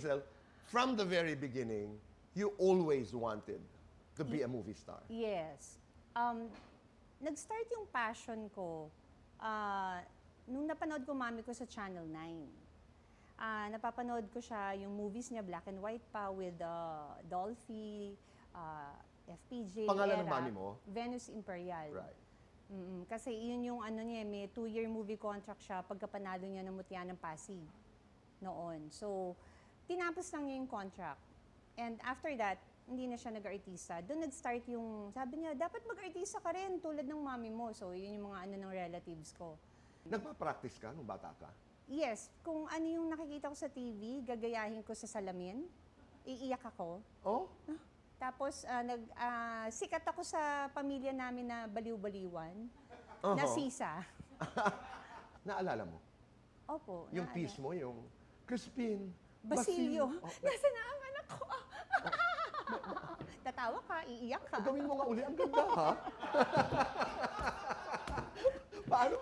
Hazel, from the very beginning, you always wanted to be a movie star. Yes. Nag-start yung passion ko nung napanood ko mami ko sa Channel 9. Napapanood ko siya, yung movies niya, black and white pa, with Dolphy, FPJ, Pangalan ng Era, mami mo? Venus Imperial. Right. Kasi yun yung ano niya, may 2-year movie contract siya pagkapanalo niya ng Mutya ng Pasig noon. So, tinapos lang niya yung contract. And after that, hindi na siya nag-artista. Doon nag-start yung, sabi niya, dapat mag-artista ka rin tulad ng mami mo. So, yun yung mga ano ng relatives ko. Nagpa-practice ka nung bata ka? Yes, kung ano yung nakikita ko sa TV, gagayahin ko sa salamin, iiyak ako. Oh? Tapos, sikat ako sa pamilya namin na baliw-baliwan, Oho. na sisa. Naalala mo? Opo. Yung piece mo, yung Crispin, Basilio. Oh, Nasaan na ang anak ko? Tatawa ka, iiyak ka. gawin mo nga uli. Ang ganda, ha? Paano?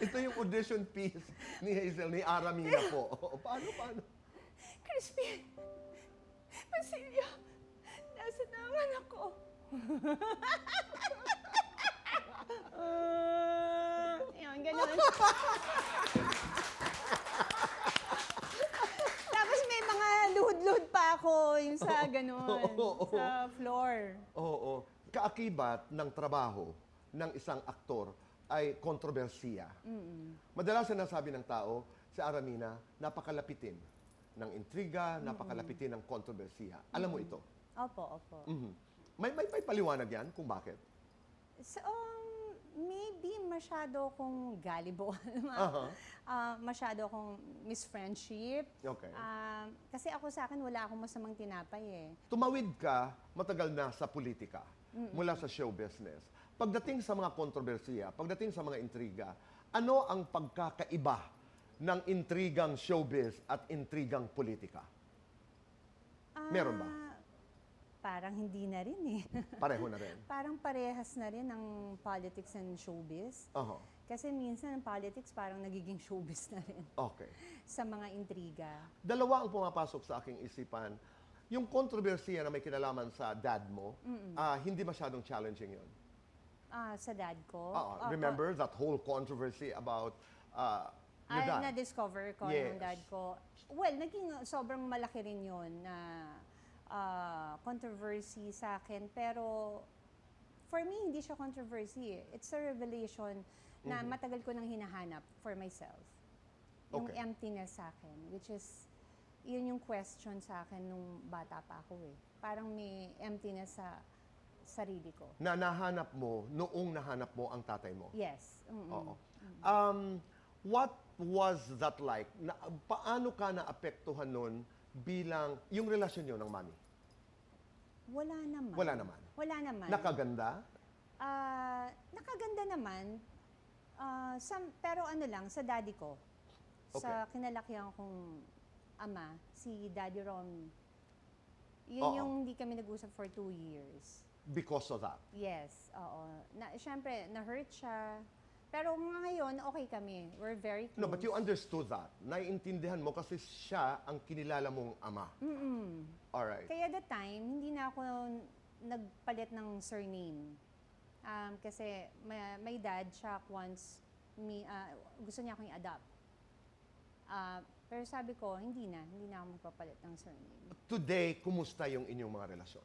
Ito yung audition piece ni Hazel, ni Aramina po. Paano? Crispin, Basilio, nasaan na ang anak ko? Yan, ganun. Tapos may mga luhod-luhod pa ako, yung sa ganun, sa floor. Oo. Kaakibat ng trabaho ng isang aktor ay kontrobersiya. Madalas sinasabi ng tao, si Aramina, napakalapitin ng intriga, napakalapitin ng kontrobersiya. Alam mo ito? Opo. May paliwanag yan kung bakit? So, maybe masyado akong gullible. Masyado akong Miss Friendship. Okay. Kasi ako sa akin, wala akong masamang tinapay eh. Tumawid ka matagal na sa politika, mula sa show business. Pagdating sa mga kontrobersiya, pagdating sa mga intriga, ano ang pagkakaiba ng intrigang showbiz at intrigang politika? Meron ba? Parang hindi na rin eh. Pareho na rin. Parang parehas na rin ang politics and showbiz. Oho. Kasi minsan ang politics parang nagiging showbiz na rin Okay. sa mga intriga. Dalawa ang pumapasok sa aking isipan. Yung kontrobersiya na may kinalaman sa dad mo, hindi masyadong challenging yun. Sa dad ko. Remember that whole controversy about your dad? Na-discover ko Yes. yung dad ko. Well, naging sobrang malaki rin yun na controversy sa akin. Pero for me, hindi siya controversy. It's a revelation na matagal ko nang hinahanap for myself. Yung Okay. emptiness sa akin, which is, yun yung question sa akin nung bata pa ako eh. Parang may emptiness sa sarili ko. Na nahanap mo noong nahanap mo ang tatay mo? Yes. Oo. What was that like? Paano ka naapektuhan nun bilang yung relasyon nyo ng mami? Wala naman. Wala naman. Wala naman. Nakaganda? Nakaganda naman. Pero ano lang, sa daddy ko. Sa kinalakihan kong ama, si Daddy Romy. Yun yung hindi kami nag-usap for 2 years. Because of that? Yes, oo. Siyempre, na-hurt siya. Pero ngayon, okay kami. We're very close. No, but you understood that. Naiintindihan mo kasi siya ang kinilala mong ama. Alright. Kaya that time, hindi na ako nagpalit ng surname. Kasi my dad, siya once, gusto niya akong i-adopt. Pero sabi ko, hindi na ako magpapalit ng surname. Today, kumusta yung inyong mga relasyon?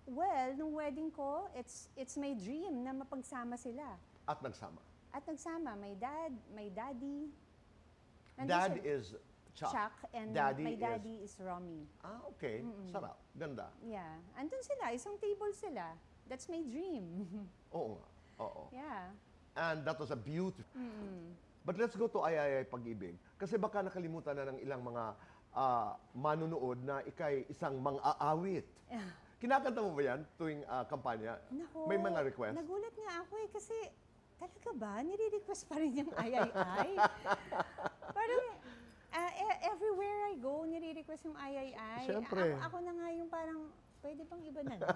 Well, nung wedding ko, it's my dream na mapagsama sila. At nagsama? At nagsama, my dad, my daddy. Dad is Chuck. Chuck, and my daddy is Romy. Okay. Sarap. Ganda. Yeah. Andun sila, isang table sila. That's my dream. Oo nga. Oo. Yeah. And that was a beautiful... But let's go to Ay Pag-ibig. Kasi baka nakalimutan na ng ilang mga manunood na ikay isang mang-aawit. Kinakanta mo ba yan tuwing kampanya? Nako, May mga request? Nagulat nga ako eh kasi talaga ba? Nire-request pa rin yung Ay. Parang everywhere I go, nire-request yung Ay. Siyempre. Ako na nga yung parang, pwede bang iba na lang?